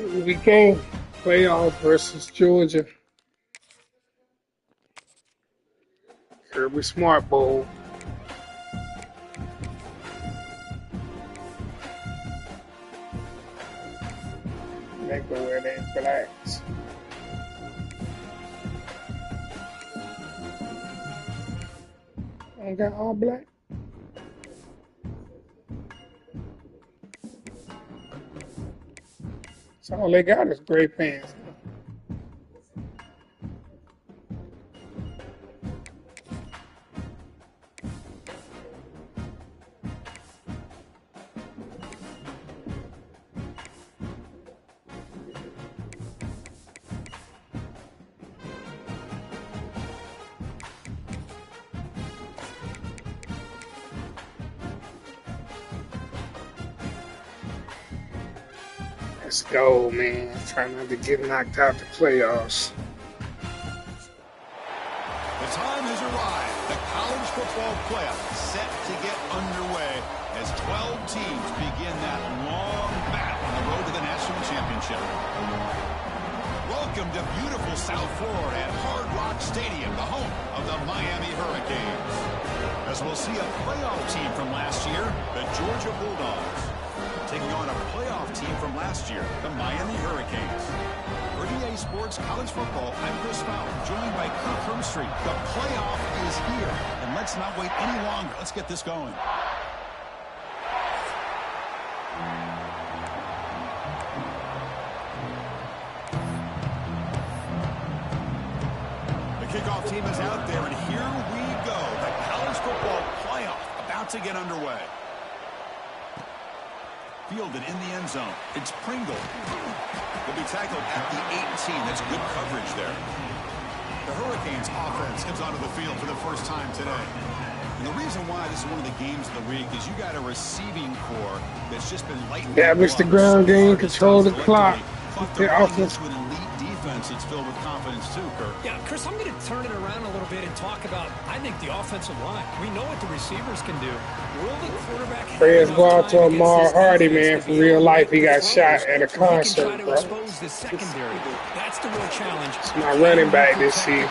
We game playoff versus Georgia. Kirby Smart Bowl. They go wear their blacks. I got all black. So all they got is gray pants. Let's go, man. Try not to get knocked out the playoffs. The time has arrived. The college football playoff set to get underway as 12 teams begin that long battle on the road to the national championship. Welcome to beautiful South Florida at Hard Rock Stadium, the home of the Miami Hurricanes. As we'll see a playoff team from last year, the Georgia Bulldogs, taking on a playoff team from last year, the Miami Hurricanes. For EA Sports College Football, I'm Chris Fowler, joined by Kirk Herbstreit. The playoff is here, and let's not wait any longer. Let's get this going. The kickoff team is out there, and here we go. The college football playoff about to get underway. Fielded in the end zone. It's Pringle. Will be tackled at the 18. That's good coverage there. The Hurricanes offense comes onto the field for the first time today. And the reason why this is one of the games of the week is you got a receiving core that's just been lightened. Yeah, Mr. Ground Game, control the clock. The offense with an elite defense that's filled with confidence too, Kirk. Yeah, Chris, I'm going to turn it around a little bit and talk about, I think, the offensive line. We know what the receivers can do. Will the quarterback prayers go out to Amar Hardy, man. For real life, he got shot at a concert, bro. That's the real challenge. It's my running back this season.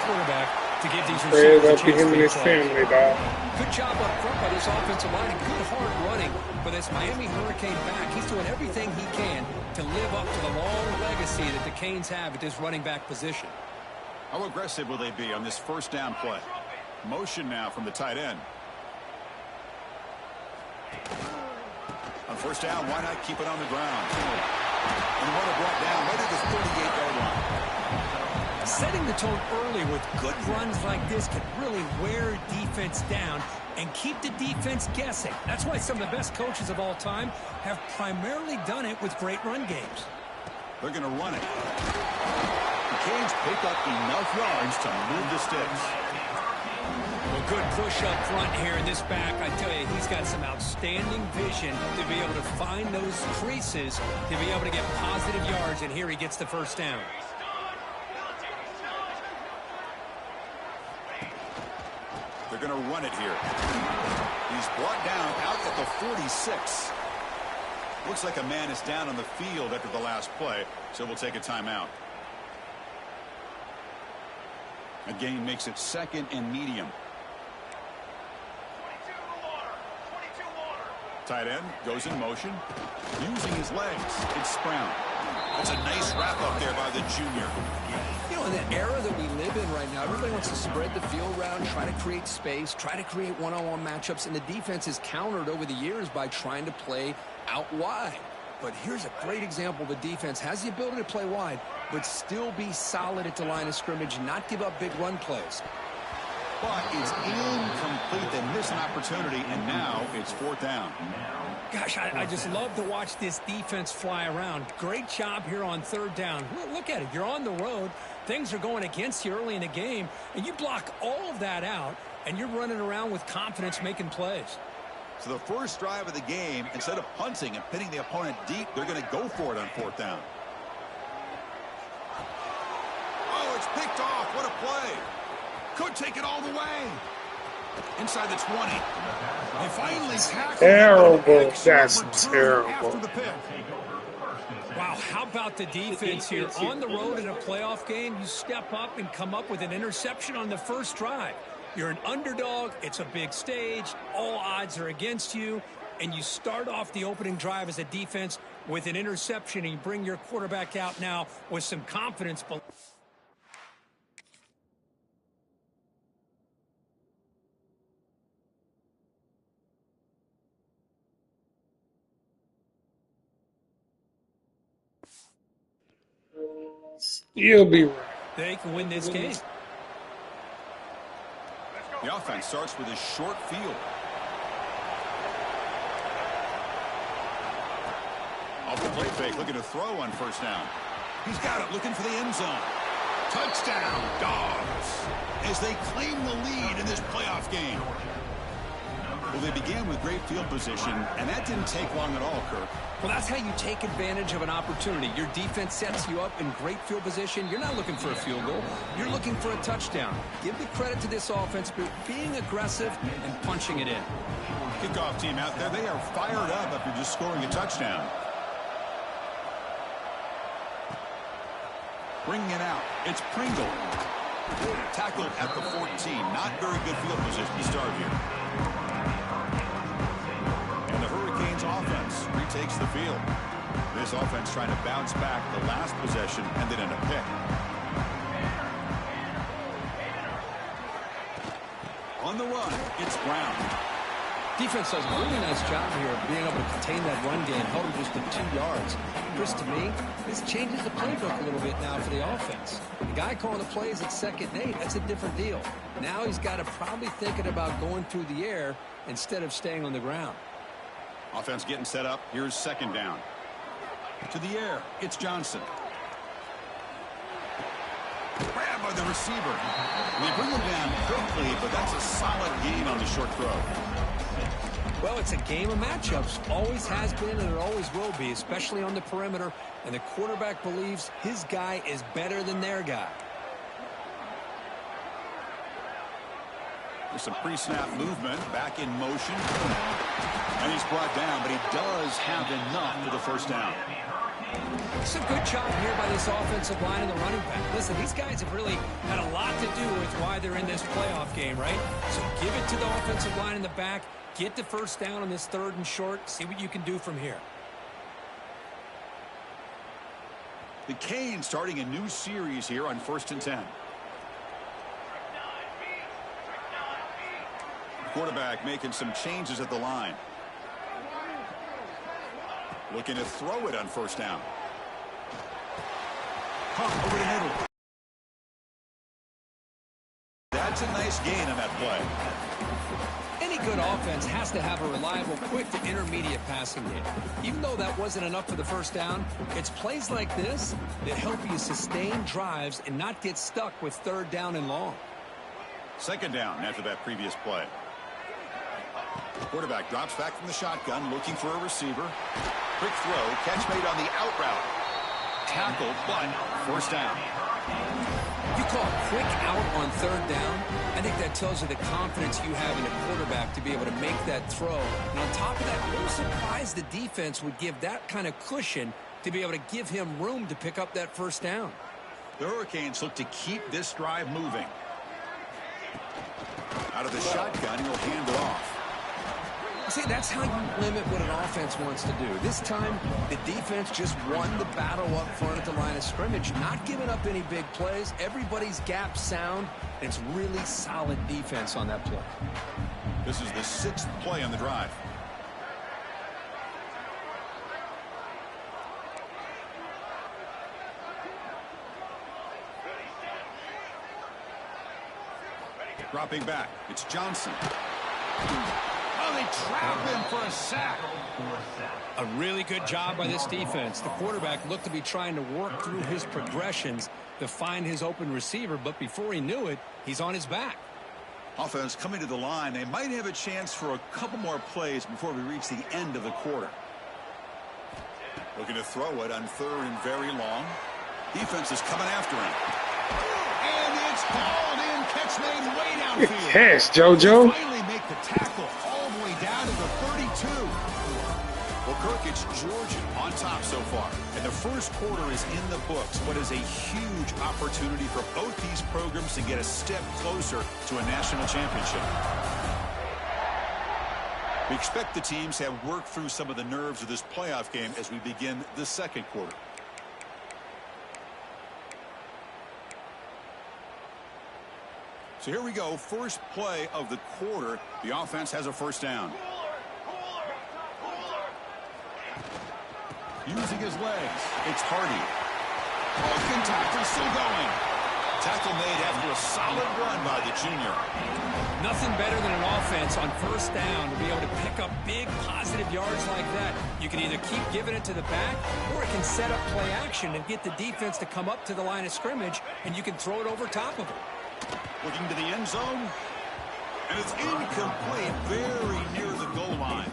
Prayers up to him and his family, dog. Good job up front by this offensive line and good hard running for this Miami Hurricane back. He's doing everything he can to live up to the long legacy that the Canes have at this running back position. How aggressive will they be on this first down play? Motion now from the tight end. On first down, why not keep it on the ground? And what a brought down right at the 38-yard line. Setting the tone early with good runs like this can really wear defense down and keep the defense guessing. That's why some of the best coaches of all time have primarily done it with great run games. They're going to run it. The Canes pick up enough yards to move the sticks. Well, good push up front here in this back. I tell you, he's got some outstanding vision to be able to find those creases, to be able to get positive yards, and here he gets the first down. They're going to run it here. He's brought down out at the 46. Looks like a man is down on the field after the last play, so we'll take a timeout. The game makes it second and medium. Tight end goes in motion, using his legs. It's Brown. That's a nice wrap up there by the junior. You know, in the era that we live in right now, everybody wants to spread the field around, try to create space, try to create one-on-one matchups, and the defense is countered over the years by trying to play out wide. But here's a great example. The defense has the ability to play wide, but still be solid at the line of scrimmage, not give up big run plays. But it's incomplete. They miss an opportunity, and now it's fourth down. Gosh, I just love to watch this defense fly around. Great job here on third down. Look at it. You're on the road. Things are going against you early in the game, and you block all of that out, and you're running around with confidence making plays. So the first drive of the game, instead of punting and pitting the opponent deep, they're going to go for it on fourth down. Oh, it's picked off. What a play. Could take it all the way. Inside the 20. They finally tackle. Terrible. That's terrible. After the pick. Wow, how about the defense here? On the road in a playoff game, you step up and come up with an interception on the first drive. You're an underdog. It's a big stage. All odds are against you. And you start off the opening drive as a defense with an interception, and you bring your quarterback out now with some confidence. He'll be right. They can win this game. The offense starts with a short field. Off the play fake, looking to throw on first down. He's got it, looking for the end zone. Touchdown, Dogs, as they claim the lead in this playoff game. Well, they began with great field position, and that didn't take long at all, Kirk. Well, that's how you take advantage of an opportunity. Your defense sets you up in great field position. You're not looking for a field goal. You're looking for a touchdown. Give the credit to this offense for being aggressive and punching it in. Kickoff team out there, they are fired up after just scoring a touchdown. Bringing it out, it's Pringle. Tackled at the 14. Not very good field position to start here. And the Hurricanes offense retakes the field. This offense trying to bounce back the last possession and then in a pick. On the run, it's Brown. Defense does a really nice job here of being able to contain that run game, held him just to 2 yards. Chris, to me, this changes the playbook a little bit now for the offense. The guy calling the plays at 2nd and 8, that's a different deal. Now he's got to probably thinking about going through the air instead of staying on the ground. Offense getting set up. Here's 2nd down. To the air, it's Johnson. Grab by the receiver. And they bring him down quickly, but that's a solid gain on the short throw. Well, it's a game of matchups. Always has been and it always will be, especially on the perimeter. And the quarterback believes his guy is better than their guy. There's some pre-snap movement, back in motion. And he's brought down, but he does have enough for the first down. It's a good job here by this offensive line and the running back. Listen, these guys have really had a lot to do with why they're in this playoff game, right? So give it to the offensive line in the back. Get the first down on this 3rd and short. See what you can do from here. The Canes starting a new series here on 1st and 10. Quarterback making some changes at the line. Looking to throw it on first down. Pump over the middle. That's a nice gain on that play. Any good offense has to have a reliable, quick to intermediate passing game. Even though that wasn't enough for the first down, it's plays like this that help you sustain drives and not get stuck with 3rd down and long. 2nd down after that previous play. Quarterback drops back from the shotgun, looking for a receiver. Quick throw, catch made on the out route. Tackled, but first down. You call a quick out on 3rd down, I think that tells you the confidence you have in a quarterback to be able to make that throw. And on top of that, I'm surprised the defense would give that kind of cushion to be able to give him room to pick up that first down. The Hurricanes look to keep this drive moving. Out of the shotgun, he'll hand it off. See, that's how you limit what an offense wants to do. This time, the defense just won the battle up front at the line of scrimmage, not giving up any big plays. Everybody's gap sound, and it's really solid defense on that play. This is the 6th play on the drive. Dropping back, it's Johnson. Oh, they trap him for a sack. A really good job by this defense. The quarterback looked to be trying to work through his progressions to find his open receiver, but before he knew it, he's on his back. Offense coming to the line. They might have a chance for a couple more plays before we reach the end of the quarter. Looking to throw it on 3rd and very long. Defense is coming after him. And it's hauled in. Catch made way downfield. Catch, JoJo. Finally make the tackle all the way down to the 32. Well, Kirk, it's Georgia on top so far. And the first quarter is in the books, but is a huge opportunity for both these programs to get a step closer to a national championship. We expect the teams to have worked through some of the nerves of this playoff game as we begin the second quarter. So here we go, first play of the quarter. The offense has a first down. Using his legs, it's Hardy. Good tackle, still going. Tackle made after a solid run by the junior. Nothing better than an offense on first down to be able to pick up big positive yards like that. You can either keep giving it to the back, or it can set up play action and get the defense to come up to the line of scrimmage, and you can throw it over top of them. Looking to the end zone. And it's incomplete, very near the goal line.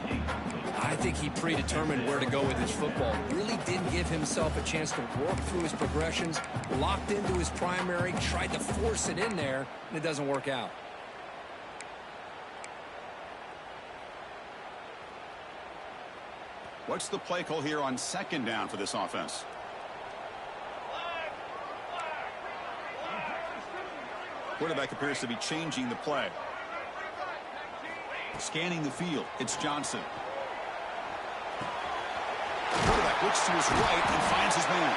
I think he predetermined where to go with his football. Really didn't give himself a chance to work through his progressions, locked into his primary, tried to force it in there, and it doesn't work out. What's the play call here on second down for this offense? Quarterback appears to be changing the play. Scanning the field, it's Johnson. Quarterback looks to his right and finds his man.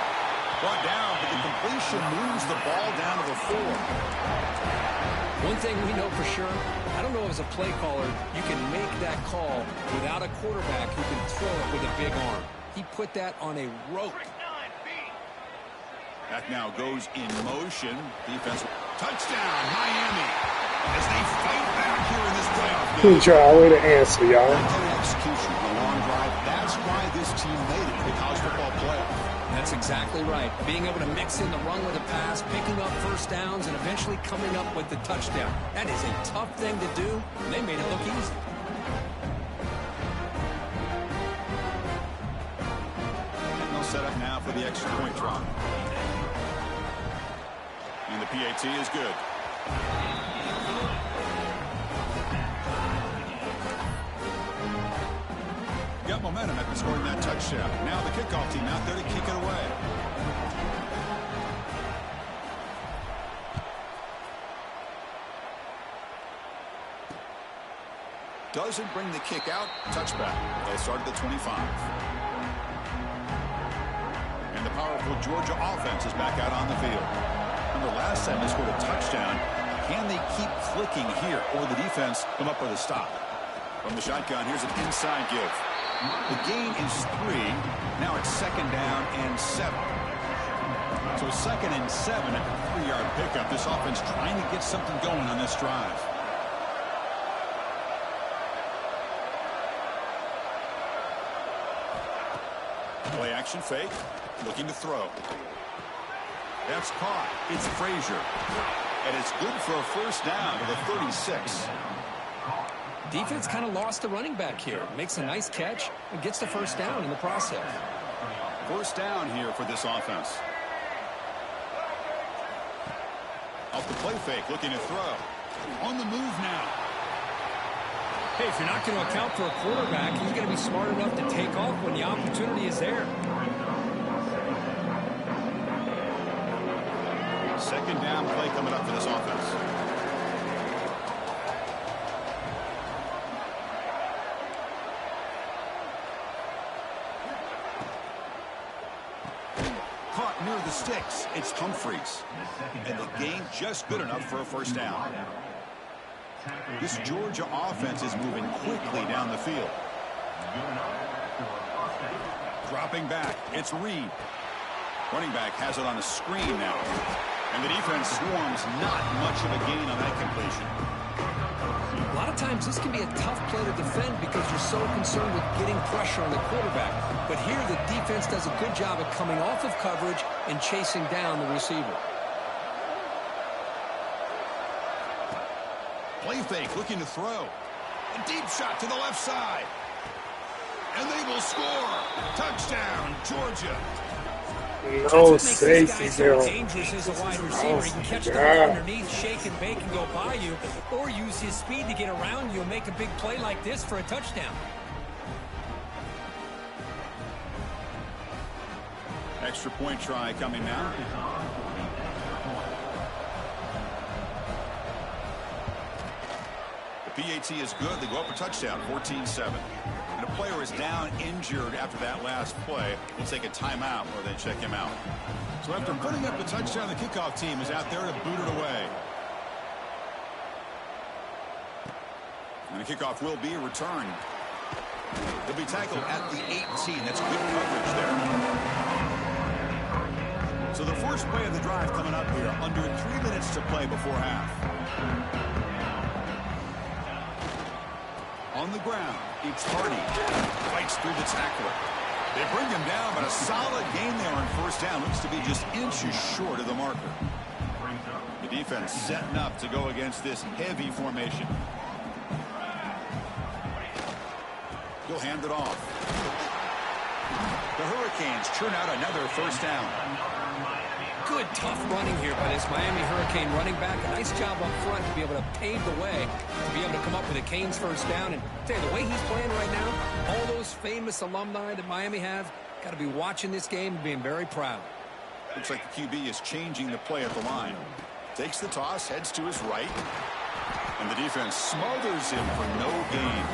Brought down, but the completion moves the ball down to the 4. One thing we know for sure, I don't know as a play caller, you can make that call without a quarterback who can throw it with a big arm. He put that on a rope. That now goes in motion. Defense. Touchdown, Miami. As they fight back here in this playoff game. Good job. Way to answer, y'all. Execution on a long drive. That's why this team made it to the college football playoff. That's exactly right. Being able to mix in the run with the pass, picking up first downs, and eventually coming up with the touchdown. That is a tough thing to do, and they made it look easy. And they'll set up now for the extra point drop. And the PAT is good. Got momentum after scoring that touchdown. Now the kickoff team out there to kick it away. Doesn't bring the kick out. Touchback. They'll start at the 25. And the powerful Georgia offense is back out on the field. Remember, last time they scored a touchdown. Can they keep clicking here, or the defense come up with a stop? From the shotgun, here's an inside give. The gain is 3. Now it's second down and 7. So second and 7 at the 3-yard pickup. This offense trying to get something going on this drive. Play action fake. Looking to throw. That's caught. It's Frazier. And it's good for a first down to the 36. Defense kind of lost the running back here. Makes a nice catch and gets the first down in the process. First down here for this offense. Off the play fake, looking to throw. On the move now. Hey, if you're not going to account for a quarterback, he's going to be smart enough to take off when the opportunity is there. Second down play coming up for this offense. Caught near the sticks. It's Humphreys. And the gain just good enough for a first down. This Georgia offense is moving quickly down the field. Dropping back. It's Reed. Running back has it on a screen now. And the defense swarms, not much of a gain on that completion. A lot of times this can be a tough play to defend because you're so concerned with getting pressure on the quarterback. But here the defense does a good job of coming off of coverage and chasing down the receiver. Play fake, looking to throw. A deep shot to the left side. And they will score. Touchdown, Georgia. No safety there. Dangerous as a wide receiver. He can catch the ball underneath, shake and bake, and go by you, or use his speed to get around you and make a big play like this for a touchdown. Extra point try coming now. The PAT is good. They go up a touchdown, 14-7. And a player is down injured after that last play. We'll take a timeout or they check him out. So after putting up the touchdown, the kickoff team is out there to boot it away. And the kickoff will be returned. He'll be tackled at the 18. That's good coverage there. So the first play of the drive coming up here. Under 3 minutes to play before half. On the ground, it's Hardy. Fights through the tackler. They bring him down, but a solid gain there on first down. Looks to be just inches short of the marker. The defense setting up to go against this heavy formation. He'll hand it off. The Hurricanes churn out another first down. Good, tough running here by this Miami Hurricane running back. A nice job up front to be able to pave the way, to be able to come up with a Canes first down. And tell you, the way he's playing right now, all those famous alumni that Miami have, got to be watching this game and being very proud. Looks like the QB is changing the play at the line. Takes the toss, heads to his right. And the defense smothers him for no gain.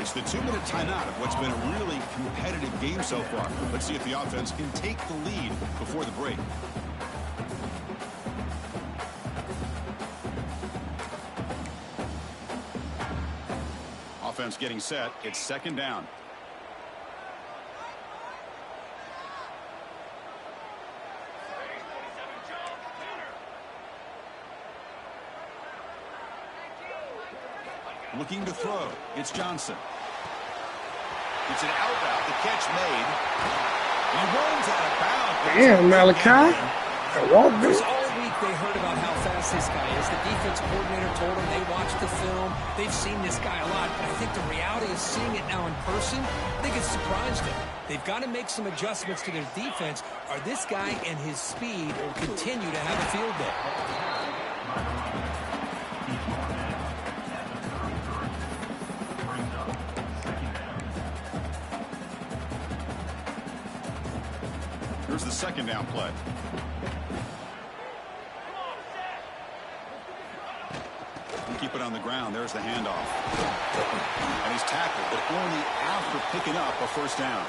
It's the 2-minute timeout of what's been a really competitive game so far. Let's see if the offense can take the lead before the break. Offense getting set. It's second down. Looking to throw. It's Johnson. It's an outbound. The catch made. He runs out of bounds. Damn, Malachi. Because all week they heard about how fast this guy is. The defense coordinator told them they watched the film. They've seen this guy a lot. But I think the reality is seeing it now in person, I think it's surprised them. They've got to make some adjustments to their defense, or this guy and his speed will continue to have a field day. Here's the second down play. And keep it on the ground. There's the handoff. And he's tackled, but only after picking up a first down.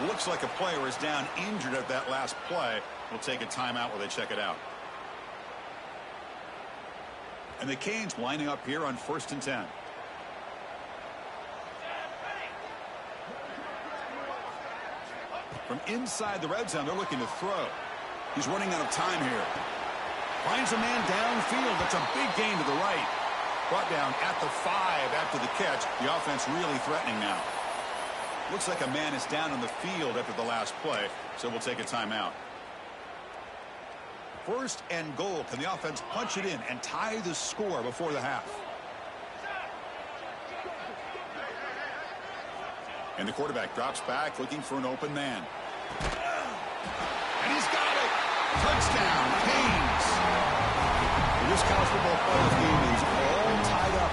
Looks like a player is down injured at that last play. We'll take a timeout while they check it out. And the Canes lining up here on 1st and 10. From inside the red zone, they're looking to throw. He's running out of time here. Finds a man downfield. That's a big gain to the right. Brought down at the 5 after the catch. The offense really threatening now. Looks like a man is down on the field after the last play, so we'll take a timeout. 1st and goal. Can the offense punch it in and tie the score before the half? And the quarterback drops back looking for an open man. And he's got it. Touchdown, Canes. This college football playoff game is all tied up.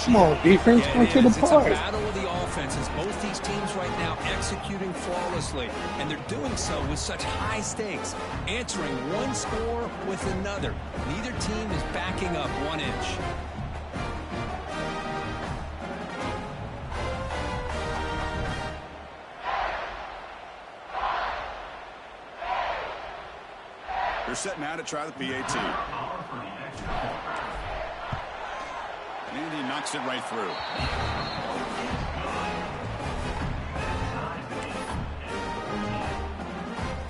Come on, defense, go to the park. It's a battle of the offenses. Both these teams right now executing flawlessly, and they're doing so with such high stakes, answering one score with another. Neither team is backing up 1 inch. They're set now to try the PAT. And he knocks it right through.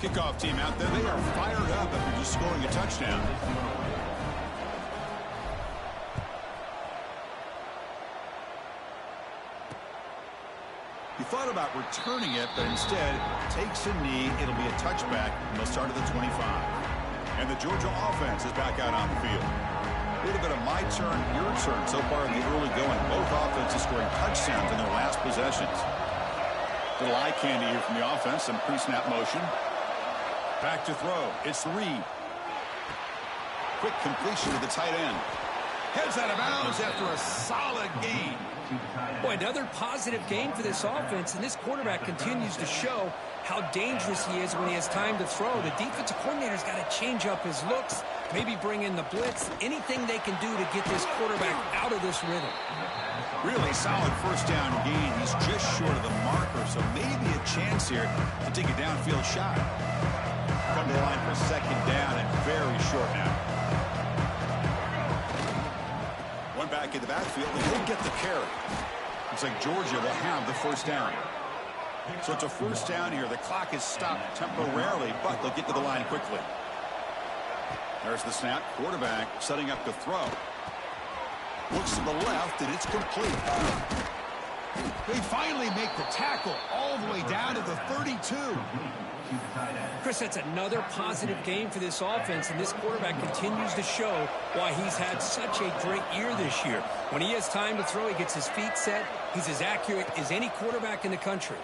Kickoff team out there. They are fired up after just scoring a touchdown. He thought about returning it, but instead takes a knee. It'll be a touchback, and they'll start at the 25. And the Georgia offense is back out on the field. A little bit of my turn, your turn so far in the early going. Both offenses scoring touchdowns in their last possessions. Little eye candy here from the offense. Some pre-snap motion. Back to throw. It's Reed. Quick completion to the tight end. Heads out of bounds after a solid gain. Boy, another positive game for this offense, and this quarterback continues to show how dangerous he is when he has time to throw. The defensive coordinator's got to change up his looks, maybe bring in the blitz, anything they can do to get this quarterback out of this rhythm. Really solid first down gain. He's just short of the marker, so maybe a chance here to take a downfield shot. Come to the line for second down and very short now. One back in the backfield, and he'll get the carry. Looks like Georgia will have the first down. So it's a first down here. The clock is stopped temporarily, but they'll get to the line quickly. There's the snap. Quarterback setting up to throw. Looks to the left, and it's complete. They finally make the tackle all the way down to the 32. Chris, that's another positive game for this offense, and this quarterback continues to show why he's had such a great year this year. When he has time to throw, he gets his feet set. He's as accurate as any quarterback in the country.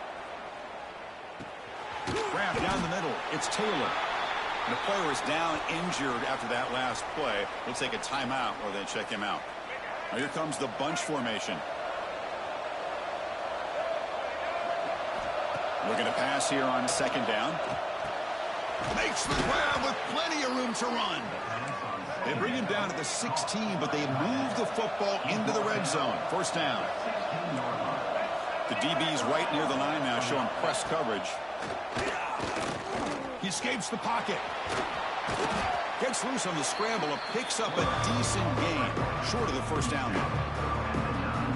Grab down the middle. It's Taylor. And the player is down injured after that last play. We'll take a timeout or then check him out. Now here comes the bunch formation. Looking to pass here on second down. Makes the grab with plenty of room to run. They bring him down to the 16, but they move the football into the red zone. First down. The DB's right near the line now, showing press coverage. He escapes the pocket. Gets loose on the scramble and picks up a decent gain. Short of the first down.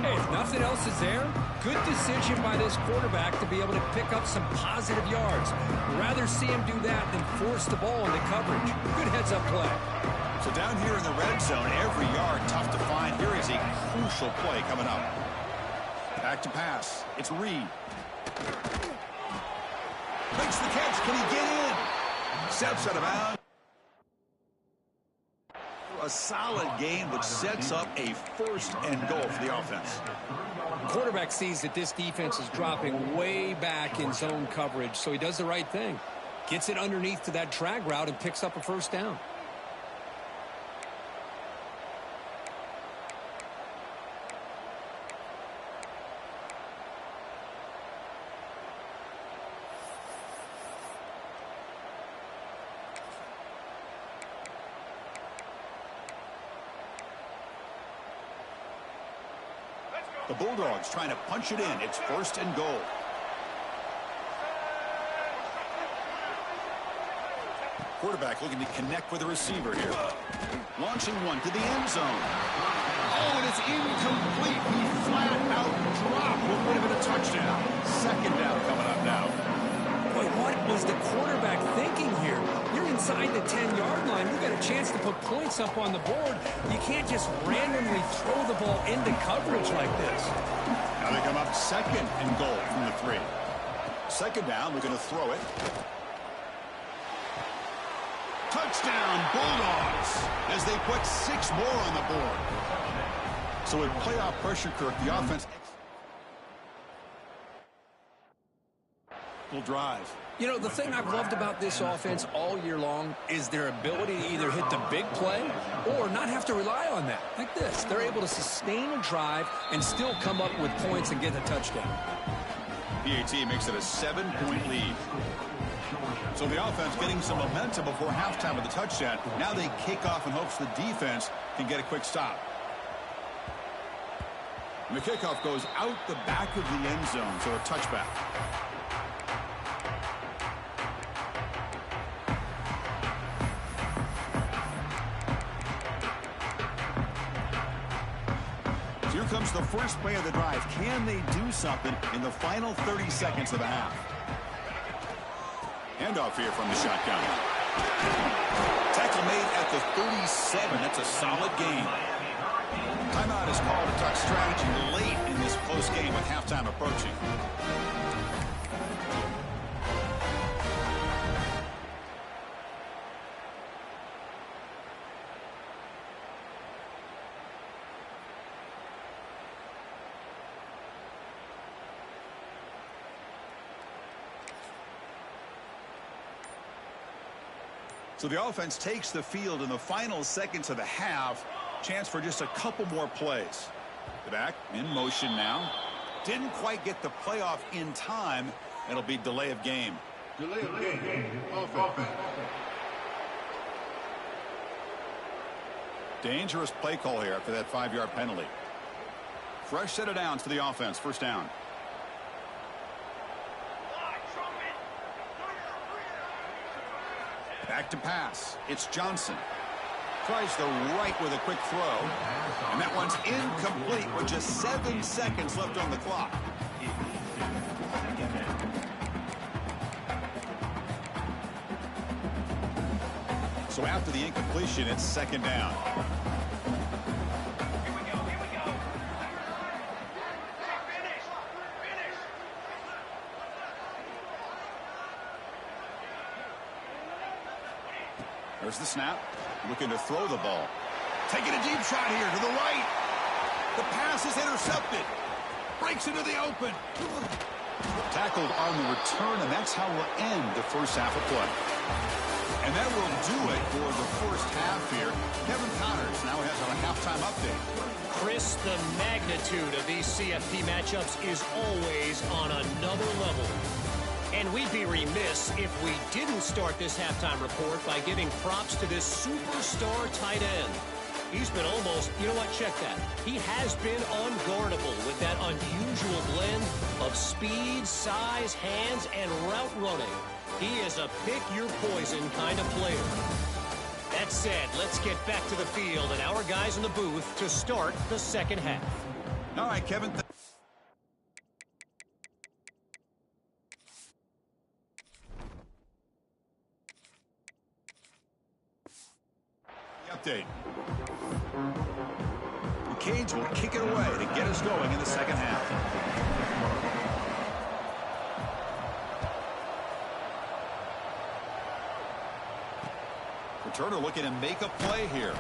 Hey, if nothing else is there, good decision by this quarterback to be able to pick up some positive yards. Rather see him do that than force the ball into coverage. Good heads-up play. So down here in the red zone, every yard tough to find. Here is a crucial play coming up. Back to pass. It's Reed. Makes the catch. Can he get in? Steps out of bounds. A solid game which sets up a first and goal for the offense. The quarterback sees that this defense is dropping way back in zone coverage, so he does the right thing. Gets it underneath to that drag route and picks up a first down. The Bulldogs trying to punch it in. It's first and goal. Quarterback looking to connect with the receiver here. Launching one to the end zone. Oh, and it's incomplete. He flat out dropped. What would have been a touchdown. Second down coming up now. Boy, what was the quarterback thinking here? You're inside the 10-yard line. You got a chance to put points up on the board. You can't just randomly throw the ball into coverage like this. Now they come up second and goal from the 3. Second down, we're going to throw it. Touchdown, Bulldogs, as they put 6 more on the board. So with playoff pressure, Kirk, the offense will drive. You know, the thing I've loved about this offense all year long is their ability to either hit the big play or not have to rely on that. Like this, they're able to sustain a drive and still come up with points and get a touchdown. PAT makes it a 7-point lead. So the offense getting some momentum before halftime with the touchdown. Now they kick off in hopes the defense can get a quick stop. And the kickoff goes out the back of the end zone, so a touchback. Here comes the first play of the drive. Can they do something in the final 30 seconds of the half? Handoff here from the shotgun. Tackle made at the 37. That's a solid gain. Timeout is called to talk strategy late in this close game with halftime approaching. So the offense takes the field in the final seconds of the half. Chance for just a couple more plays. The back in motion now. Didn't quite get the playoff in time. It'll be delay of game. Delay of game. Offense. Dangerous play call here after that 5-yard penalty. Fresh set of downs for the offense. First down. Back to pass. It's Johnson. Tries the right with a quick throw. And that one's incomplete with just 7 seconds left on the clock. So after the incompletion, it's second down. There's the snap. Looking to throw the ball. Taking a deep shot here to the right. The pass is intercepted. Breaks into the open. Tackled on the return, and that's how we'll end the first half of play. And that will do it for the first half here. Kevin Connors now has our halftime update. Chris, the magnitude of these CFP matchups is always on another level. And we'd be remiss if we didn't start this halftime report by giving props to this superstar tight end. He's been almost, you know what, check that. He has been unguardable with that unusual blend of speed, size, hands, and route running. He is a pick-your-poison kind of player. That said, let's get back to the field and our guys in the booth to start the second half. All right, Kevin. Update. The Canes will kick it away to get us going in the second half. Returner looking to make a play here.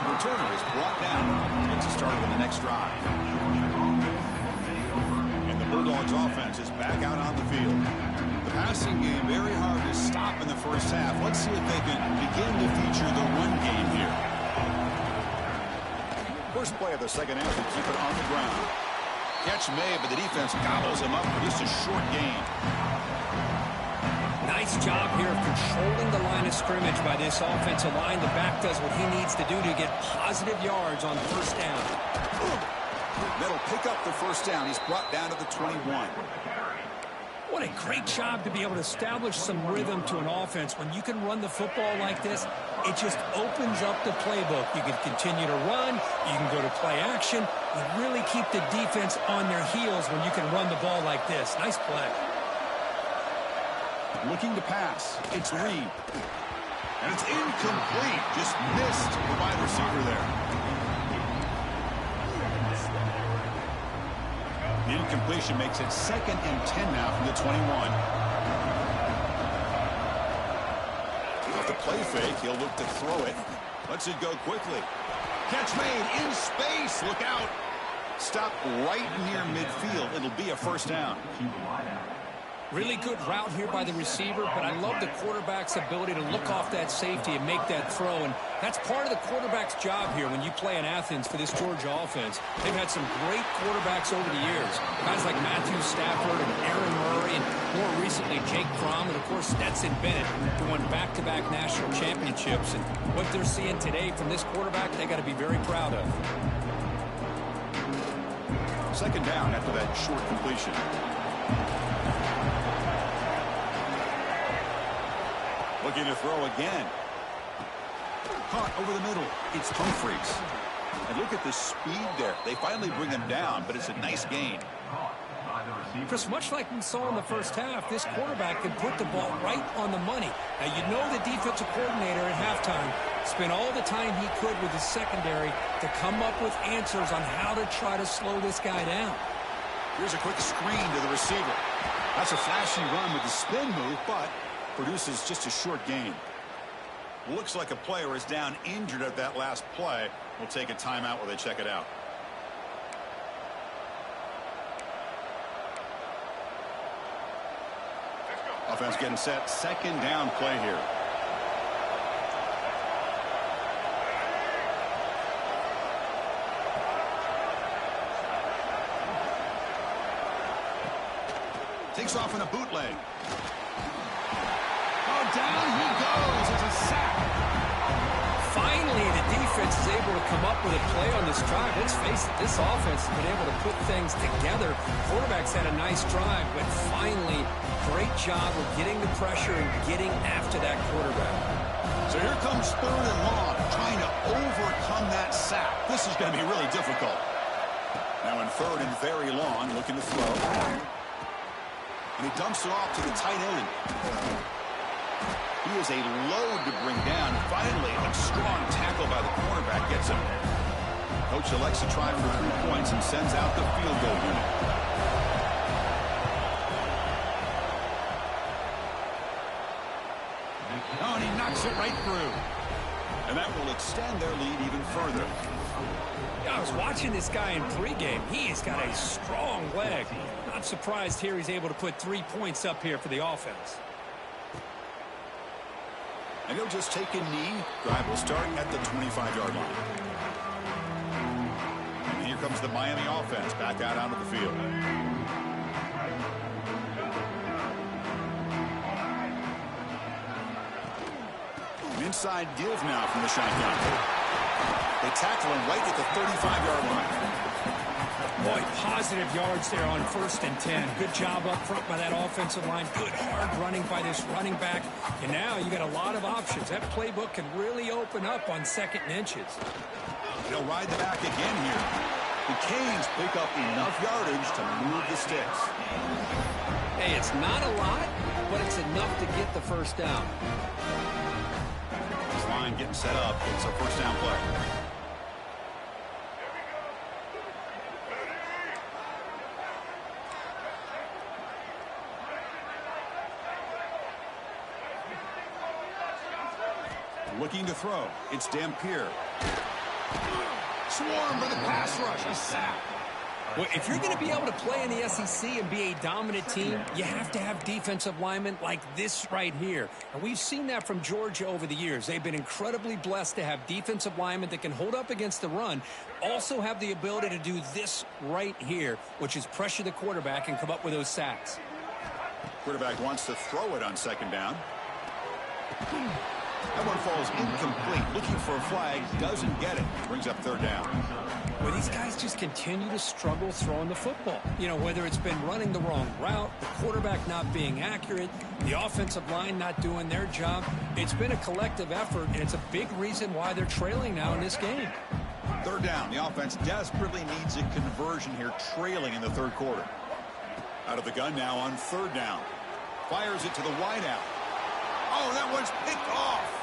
Returner is brought down. Gets us started with the next drive. And the Bulldogs offense is back out on the field. The passing game very hard to stop in the first half. Let's see if they can begin to feature the run game here. First play of the second half to keep it on the ground. Catch made, but the defense gobbles him up for just a short gain. Nice job here of controlling the line of scrimmage by this offensive line. The back does what he needs to do to get positive yards on first down. That'll pick up the first down. He's brought down to the 21. What a great job to be able to establish some rhythm to an offense. When you can run the football like this, it just opens up the playbook. You can continue to run. You can go to play action. You really keep the defense on their heels when you can run the ball like this. Nice play. Looking to pass. It's Reed. And it's incomplete. Just missed the wide receiver there. The incompletion makes it 2nd and 10 now from the 21. Off the play fake, he'll look to throw it. Lets it go quickly. Catch made in space. Look out. Stop right near midfield. It'll be a first down. Really good route here by the receiver, but I love the quarterback's ability to look off that safety and make that throw. And that's part of the quarterback's job here when you play in Athens for this Georgia offense. They've had some great quarterbacks over the years. Guys like Matthew Stafford and Aaron Murray, and more recently Jake Fromm, and of course Stetson Bennett, who won back-to-back national championships. And what they're seeing today from this quarterback, they got to be very proud of. Second down after that short completion. Looking to throw again. Caught over the middle. It's Humphreys. And look at the speed there. They finally bring him down, but it's a nice gain. Chris, much like we saw in the first half, this quarterback can put the ball right on the money. Now, you know the defensive coordinator at halftime spent all the time he could with his secondary to come up with answers on how to try to slow this guy down. Here's a quick screen to the receiver. That's a flashy run with the spin move, but produces just a short gain. Looks like a player is down injured at that last play. We'll take a timeout while they check it out. Offense getting set. Second down play here. Takes off in a bootleg. Oh, down he goes. It's a sack. Finally, the defense is able to come up with a play on this drive. Let's face it, this offense has been able to put things together. Quarterback's had a nice drive, but finally, great job of getting the pressure and getting after that quarterback. So here comes 3rd and long, trying to overcome that sack. This is going to be really difficult. Now in 3rd and very long, looking to throw. And he dumps it off to the tight end. He is a load to bring down. Finally, a strong tackle by the cornerback gets him. Coach elects to try for 3 points and sends out the field goal unit. Oh, and he knocks it right through. And that will extend their lead even further. I was watching this guy in pregame. He has got a strong leg. Not surprised here he's able to put 3 points up here for the offense. And he'll just take a knee. Drive will start at the 25-yard line. And here comes the Miami offense back out onto the field. Inside give now from the shotgun. They tackle him right at the 35-yard line. Boy, positive yards there on 1st and 10. Good job up front by that offensive line. Good hard running by this running back. And now you got a lot of options. That playbook can really open up on 2nd and inches. They'll ride the back again here. The Canes pick up enough yardage to move the sticks. Hey, it's not a lot, but it's enough to get the first down. This line getting set up. It's a first down play. Looking to throw. It's Dampier. Swarm for the pass rush. A sack. Well, if you're going to be able to play in the SEC and be a dominant team, you have to have defensive linemen like this right here. And we've seen that from Georgia over the years. They've been incredibly blessed to have defensive linemen that can hold up against the run, also have the ability to do this right here, which is pressure the quarterback and come up with those sacks. Quarterback wants to throw it on 2nd down. That one falls incomplete. Looking for a flag. Doesn't get it. Brings up 3rd down. Well, these guys just continue to struggle throwing the football. You know, whether it's been running the wrong route, the quarterback not being accurate, the offensive line not doing their job. It's been a collective effort, and it's a big reason why they're trailing now in this game. 3rd down. The offense desperately needs a conversion here, trailing in the 3rd quarter. Out of the gun now on 3rd down. Fires it to the wideout. Oh, that one's picked off.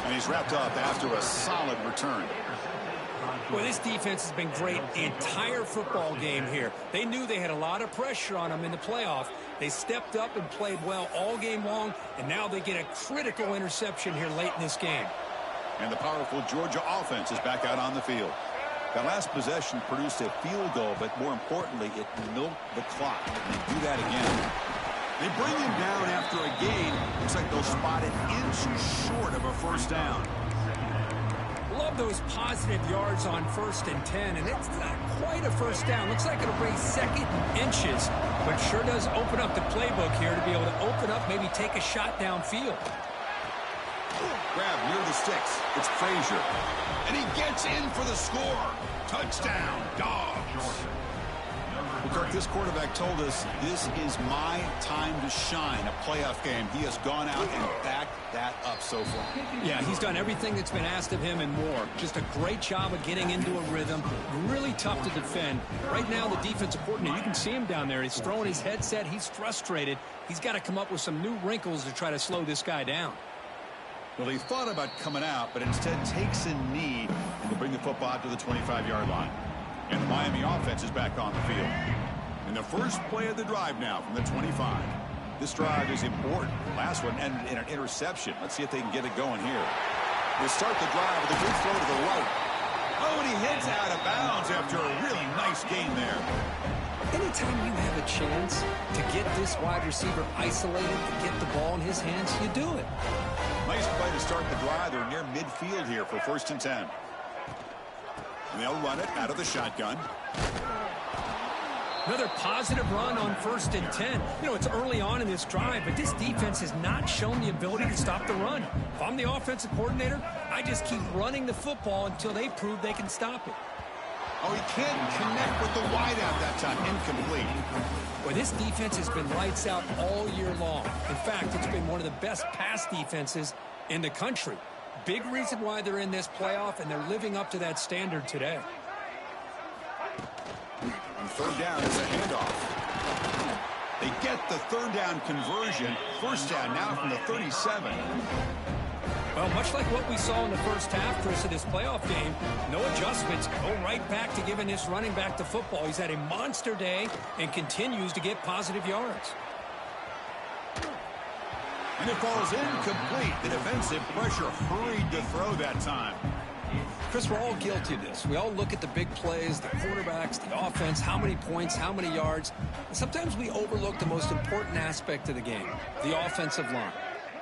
And he's wrapped up after a solid return. Well, this defense has been great the entire football game here. They knew they had a lot of pressure on them in the playoff. They stepped up and played well all game long, and now they get a critical interception here late in this game. And the powerful Georgia offense is back out on the field. That last possession produced a field goal, but more importantly, it milked the clock. And they do that again. They bring him down after a gain. Looks like they'll spot an inch short of a first down. Love those positive yards on 1st and 10, and it's not quite a first down. Looks like it'll bring 2nd inches, but sure does open up the playbook here to be able to open up, maybe take a shot downfield. Grab near the sticks. It's Frazier. And he gets in for the score. Touchdown, Dogs. Well, Kirk, this quarterback told us this is my time to shine, a playoff game. He has gone out and backed that up so far. Yeah, he's done everything that's been asked of him and more. Just a great job of getting into a rhythm. Really tough to defend. Right now, the defensive coordinator, you can see him down there. He's throwing his headset. He's frustrated. He's got to come up with some new wrinkles to try to slow this guy down. Well, he thought about coming out, but instead takes a knee and will bring the football out to the 25-yard line. And the Miami offense is back on the field. In the first play of the drive now from the 25. This drive is important. The last one ended in an interception. Let's see if they can get it going here. They start the drive with a good throw to the right. Oh, and he heads out of bounds after a really nice game there. Anytime you have a chance to get this wide receiver isolated, to get the ball in his hands, you do it. Nice play to start the drive. They're near midfield here for 1st and 10. And they'll run it out of the shotgun. Another positive run on 1st and 10. You know, it's early on in this drive, but this defense has not shown the ability to stop the run. If I'm the offensive coordinator, I just keep running the football until they prove they can stop it. Oh, he can't connect with the wideout that time. Incomplete. Well, this defense has been lights out all year long. In fact, it's been one of the best pass defenses in the country. Big reason why they're in this playoff, and they're living up to that standard today. On 3rd down, it's a handoff. They get the 3rd down conversion. 1st down now from the 37. Well, much like what we saw in the first half, Chris, of this playoff game, no adjustments. Go right back to giving this running back the football. He's had a monster day and continues to get positive yards. And it falls incomplete. The defensive pressure hurried to throw that time. Chris, we're all guilty of this. We all look at the big plays, the quarterbacks, the offense, how many points, how many yards. And sometimes we overlook the most important aspect of the game, the offensive line.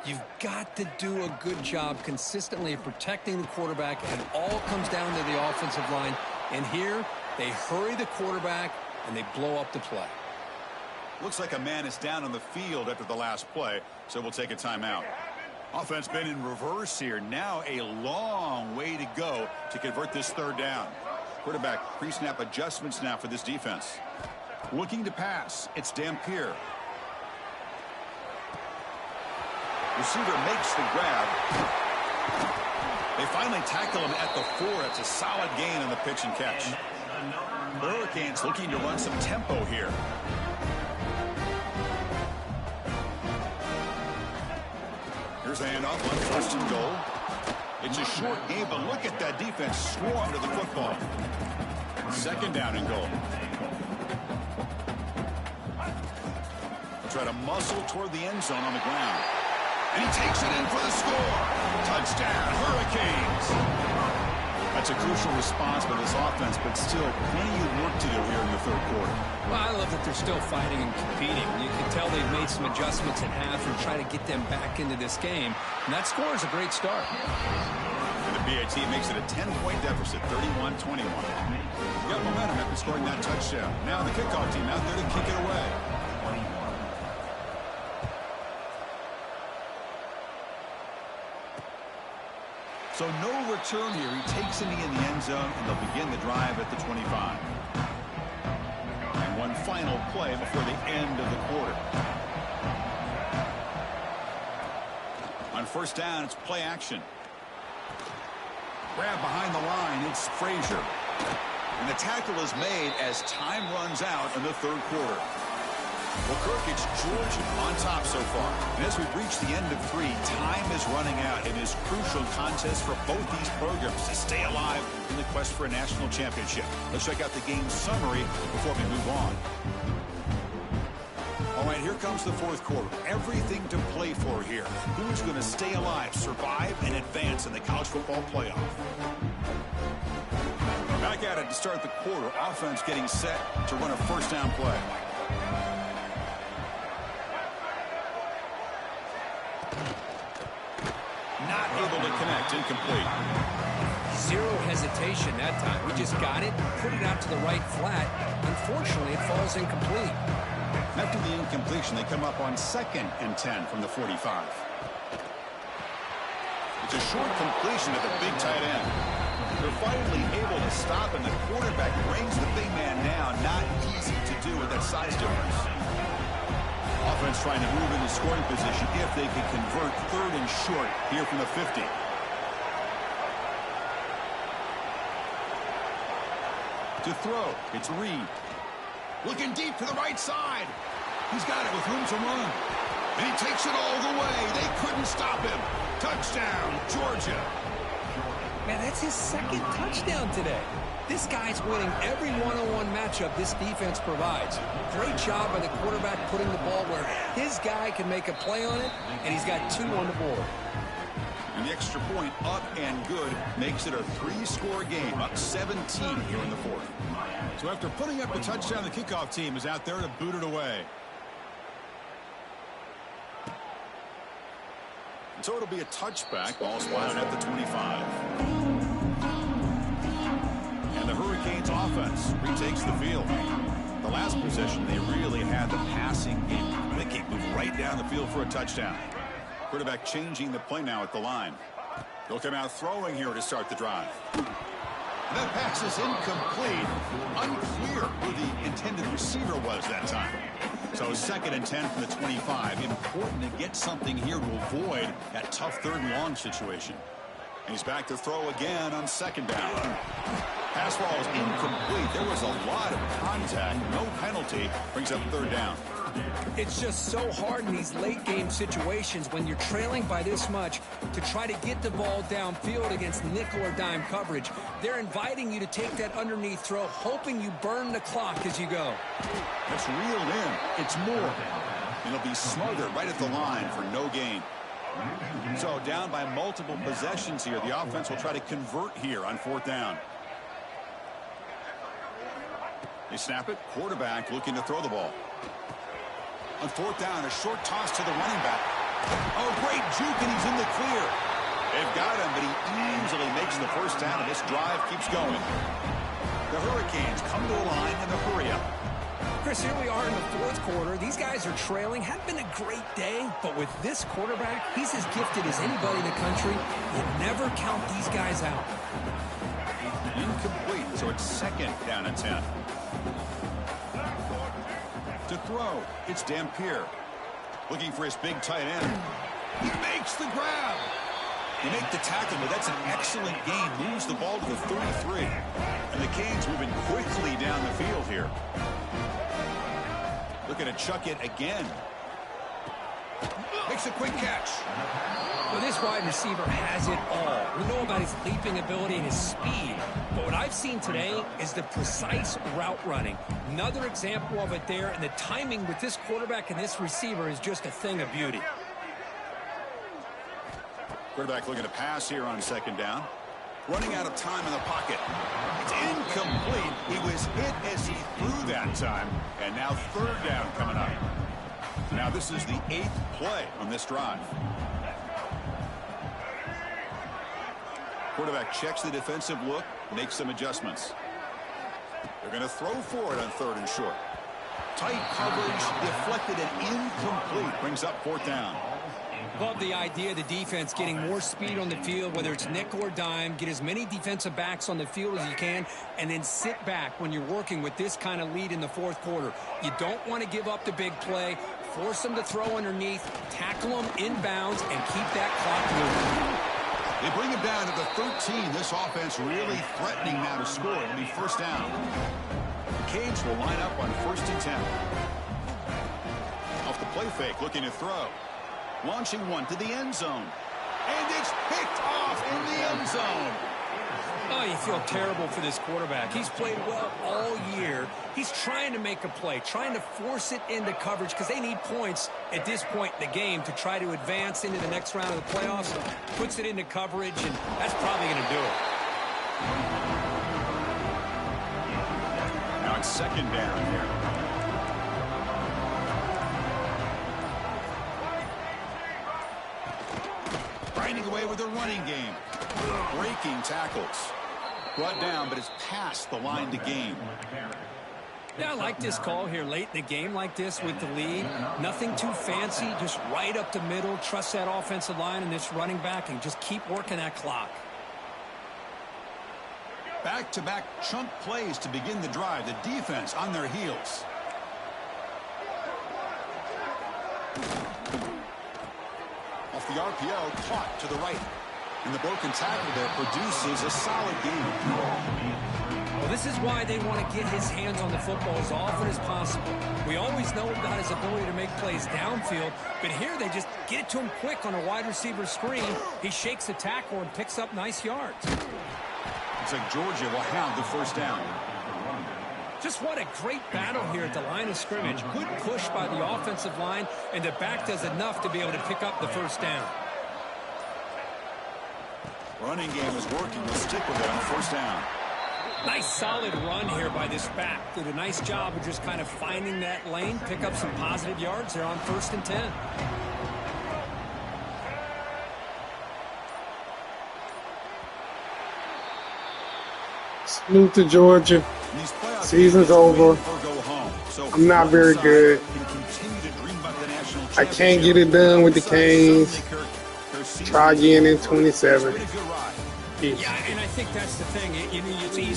You've got to do a good job consistently of protecting the quarterback, and it all comes down to the offensive line. And here, they hurry the quarterback, and they blow up the play. Looks like a man is down on the field after the last play, so we'll take a timeout. Offense been in reverse here. Now a long way to go to convert this 3rd down. Quarterback pre-snap adjustments now for this defense. Looking to pass. It's Dampier. Receiver makes the grab. They finally tackle him at the 4. It's a solid gain on the pitch and catch. The Hurricanes looking to run some tempo here. Here's the handoff on 1st and goal. It's a short game, but look at that defense swarm to the football. 2nd down and goal. They'll try to muscle toward the end zone on the ground. And he takes it in for the score. Touchdown, Hurricanes. That's a crucial response by this offense, but still plenty of work to do here in the 3rd quarter. Well, I love that they're still fighting and competing. You can tell they've made some adjustments at half and try to get them back into this game. And that score is a great start. And the BAT makes it a 10-point deficit, 31-21. Got momentum after scoring that touchdown. Now the kickoff team out there to kick it away. So no return here. He takes it in the end zone, and they'll begin the drive at the 25. And one final play before the end of the quarter. On 1st down, it's play action. Grab behind the line. It's Frazier. And the tackle is made as time runs out in the 3rd quarter. Well, Kirk, it's Georgia on top so far. And as we've reached the end of 3, time is running out in this crucial contest for both these programs to stay alive in the quest for a national championship. Let's check out the game summary before we move on. All right, here comes the 4th quarter. Everything to play for here. Who's going to stay alive, survive, and advance in the college football playoff? Back at it to start the quarter. Offense getting set to run a 1st down play. Not able to connect, incomplete. Zero hesitation that time. We just got it, put it out to the right flat. Unfortunately, it falls incomplete. After the incompletion, they come up on 2nd and 10 from the 45. It's a short completion to the big tight end. They're finally able to stop, and the quarterback brings the big man down. Not easy to do with that size difference. Offense trying to move into scoring position if they can convert 3rd and short here from the 50. To throw, it's Reed. Looking deep to the right side. He's got it with room to run. And he takes it all the way. They couldn't stop him. Touchdown, Georgia. Man, that's his 2nd touchdown today. This guy's winning every one-on-one matchup this defense provides. Great job by the quarterback putting the ball where his guy can make a play on it, and he's got 2 on the board. And the extra point up and good makes it a 3-score game, up 17 here in the 4th. So after putting up the touchdown, the kickoff team is out there to boot it away. And so it'll be a touchback, ball spotted at the 25. And the Hurricanes offense retakes the field. The the last possession, they really had the passing game clicking, move right down the field for a touchdown. Quarterback changing the play now at the line. He'll come out throwing here to start the drive. That pass is incomplete. Unclear who the intended receiver was that time. So 2nd and 10 from the 25. Important to get something here to avoid that tough 3rd and long situation. And he's back to throw again on 2nd down. Pass ball is incomplete. There was a lot of contact. No penalty. Brings up 3rd down. It's just so hard in these late game situations when you're trailing by this much to try to get the ball downfield against nickel or dime coverage. They're inviting you to take that underneath throw, hoping you burn the clock as you go. It's reeled in. It's more. It'll be smothered right at the line for no gain. So down by multiple possessions here. The offense will try to convert here on 4th down. They snap it. Quarterback looking to throw the ball. On 4th down, a short toss to the running back. Oh, great juke, and he's in the clear. They've got him, but he easily makes the 1st down, and this drive keeps going. The Hurricanes come to the line in a hurry-up. Chris, here we are in the 4th quarter. These guys are trailing. Hadn't been a great day, but with this quarterback, he's as gifted as anybody in the country. You never count these guys out. Incomplete, so it's 2nd down and 10. To throw, it's Dampier. Looking for his big tight end. He makes the grab. They make the tackle, but that's an excellent gain. Moves the ball to the 33. And the Canes moving quickly down the field here. Looking to chuck it again. Makes a quick catch. Well, this wide receiver has it all. We know about his leaping ability and his speed. But what I've seen today is the precise route running. Another example of it there, and the timing with this quarterback and this receiver is just a thing of beauty. Quarterback looking to pass here on 2nd down. Running out of time in the pocket. It's incomplete. He was hit as he threw that time. And now 3rd down coming up. Now this is the 8th play on this drive. Quarterback checks the defensive look, makes some adjustments. They're going to throw for it on 3rd and short. Tight coverage, deflected and incomplete. Brings up 4th down. Love the idea of the defense getting more speed on the field, whether it's nickel or dime, get as many defensive backs on the field as you can, and then sit back when you're working with this kind of lead in the 4th quarter. You don't want to give up the big play, force them to throw underneath, tackle them inbounds, and keep that clock moving. They bring him down to the 13. This offense really threatening now to score. It'll be 1st down. The Canes will line up on 1st and 10. Off the play fake, looking to throw. Launching one to the end zone. And it's picked off in the end zone. Oh, you feel terrible for this quarterback. He's played well all year. He's trying to make a play, trying to force it into coverage because they need points at this point in the game to try to advance into the next round of the playoffs. Puts it into coverage, and that's probably going to do it. Now it's 2nd down here. Grinding away with the running game. Breaking tackles. Brought down, but it's past the line to gain. Yeah, I like this call here late in the game like this with the lead. Nothing too fancy, just right up the middle. Trust that offensive line and this running back and just keep working that clock. Back-to-back chunk plays to begin the drive. The defense on their heels. Off the RPO, caught to the right. And the broken tackle there produces a solid game. Well, this is why they want to get his hands on the football as often as possible. We always know about his ability to make plays downfield, but here they just get it to him quick on a wide receiver screen. He shakes the tackle and picks up nice yards. Looks like Georgia will have the 1st down. Just what a great battle here at the line of scrimmage. Good push by the offensive line, and the back does enough to be able to pick up the 1st down. Running game is working. We'll stick with it on 1st down. Nice solid run here by this back. Did a nice job of just kind of finding that lane, pick up some positive yards there on 1st and 10. Salute to Georgia. Season's over. Go home. I'm not very good. I can't get it done with the Canes. Try again in 27. Yeah, and I think that's the thing. It's easy.